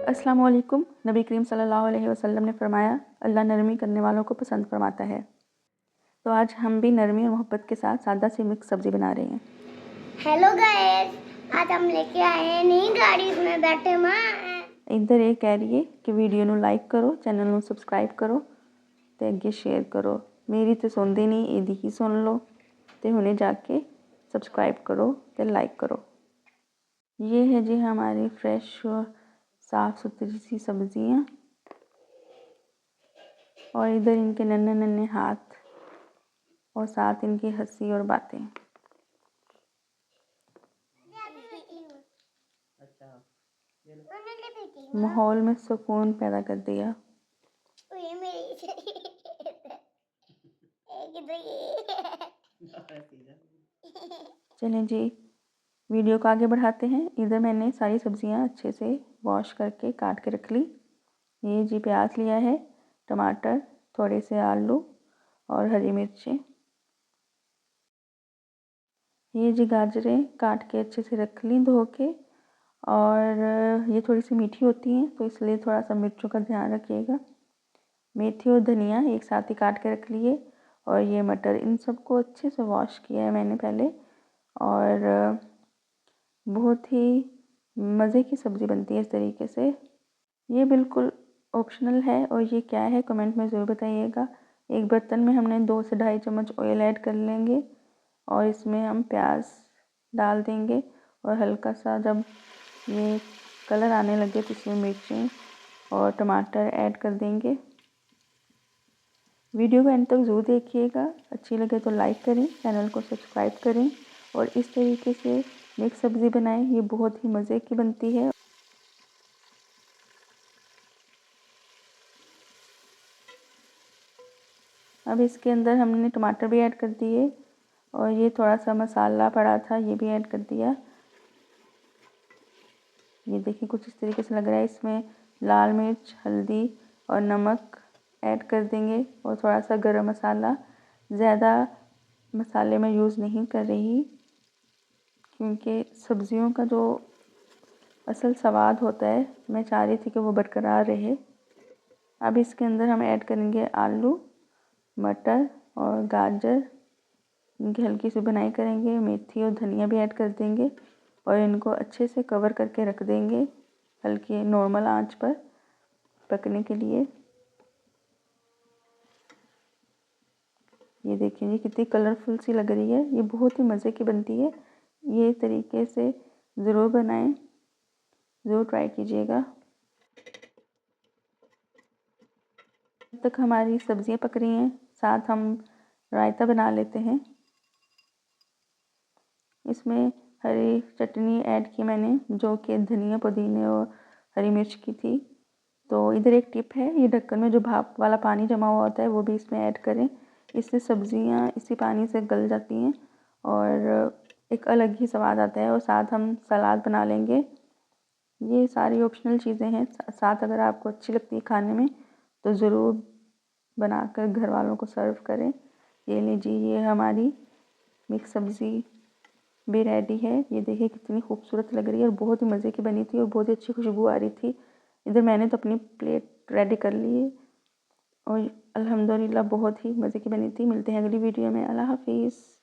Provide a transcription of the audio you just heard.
अस्सलाम वालेकुम। नबी करीम सल्लल्लाहु अलैहि वसल्लम ने फरमाया, अल्लाह नरमी करने वालों को पसंद फरमाता है। तो आज हम भी नरमी और मोहब्बत के साथ सादा सी मिक्स सब्ज़ी बना रहे हैं। हेलो गाइस, आज हम लेके आए हैं नई गाड़ी में बैठे मां। इधर ये कह रही है कि वीडियो ਨੂੰ ਲਾਈਕ ਕਰੋ, ਚੈਨਲ ਨੂੰ ਸਬਸਕ੍ਰਾਈਬ ਕਰੋ ਤੇ ਅੱਗੇ ਸ਼ੇਅਰ ਕਰੋ। ਮੇਰੀ ਤੇ ਸੁਣਦੇ ਨਹੀਂ, ਇਹਦੀ ਹੀ ਸੁਣ ਲਓ ਤੇ ਹੁਣੇ ਜਾ ਕੇ सब्सक्राइब करो तो लाइक करो। ये है जी हमारी फ्रेश और साफ़ सुथरी सी सब्जियां और इधर इनके नन्हे नन्हे हाथ और साथ इनकी हंसी और बातें। माहौल में सुकून पैदा कर दिया। चलें जी, वीडियो को आगे बढ़ाते हैं। इधर मैंने सारी सब्जियां अच्छे से वॉश करके काट के रख ली। ये जी प्याज लिया है, टमाटर, थोड़े से आलू और हरी मिर्चें। ये जी गाजरें काट के अच्छे से रख ली धो के, और ये थोड़ी सी मीठी होती हैं तो इसलिए थोड़ा सा मिर्चों का ध्यान रखिएगा। मेथी और धनिया एक साथ ही काट के रख लिए, और ये मटर, इन सबको अच्छे से वॉश किया है मैंने पहले। और बहुत ही मज़े की सब्ज़ी बनती है इस तरीके से। ये बिल्कुल ऑप्शनल है, और ये क्या है कमेंट में ज़रूर बताइएगा। एक बर्तन में हमने 2 से ढाई चम्मच ऑयल ऐड कर लेंगे और इसमें हम प्याज डाल देंगे, और हल्का सा जब ये कलर आने लगे तो इसमें मिर्चें और टमाटर ऐड कर देंगे। वीडियो को एंड तक ज़रूर देखिएगा। अच्छी लगे तो लाइक करें, चैनल को सब्सक्राइब करें और इस तरीके से मिक्स सब्ज़ी बनाएं। ये बहुत ही मज़े की बनती है। अब इसके अंदर हमने टमाटर भी ऐड कर दिए, और ये थोड़ा सा मसाला पड़ा था ये भी ऐड कर दिया। ये देखिए कुछ इस तरीके से लग रहा है। इसमें लाल मिर्च, हल्दी और नमक ऐड कर देंगे, और थोड़ा सा गरम मसाला। ज़्यादा मसाले मैं यूज़ नहीं कर रही, क्योंकि सब्ज़ियों का जो असल स्वाद होता है मैं चाह रही थी कि वो बरकरार रहे। अब इसके अंदर हम ऐड करेंगे आलू, मटर और गाजर। इनकी हल्की सी बुनाई करेंगे। मेथी और धनिया भी ऐड कर देंगे, और इनको अच्छे से कवर करके रख देंगे हल्की नॉर्मल आंच पर पकने के लिए। ये देखिए जी कितनी कलरफुल सी लग रही है। ये बहुत ही मज़े की बनती है। ये तरीके से ज़रूर बनाएं, ज़रूर ट्राई कीजिएगा। जब तक हमारी सब्जियां पक रही हैं, साथ हम रायता बना लेते हैं। इसमें हरी चटनी ऐड की मैंने, जो कि धनिया, पुदीने और हरी मिर्च की थी। तो इधर एक टिप है, ये ढक्कन में जो भाप वाला पानी जमा हुआ होता है वो भी इसमें ऐड करें। इससे सब्जियां इसी पानी से गल जाती हैं और एक अलग ही स्वाद आता है। और साथ हम सलाद बना लेंगे। ये सारी ऑप्शनल चीज़ें हैं। साथ अगर आपको अच्छी लगती है खाने में तो ज़रूर बनाकर घर वालों को सर्व करें। ये लीजिए, ये हमारी मिक्स सब्ज़ी भी रेडी है। ये देखिए कितनी खूबसूरत लग रही है, और बहुत ही मज़े की बनी थी और बहुत ही अच्छी खुशबू आ रही थी। इधर मैंने तो अपनी प्लेट रेडी कर ली है, और अल्हम्दुलिल्लाह बहुत ही मज़े की बनी थी। मिलते हैं अगली वीडियो में। अल्लाह हाफिज़।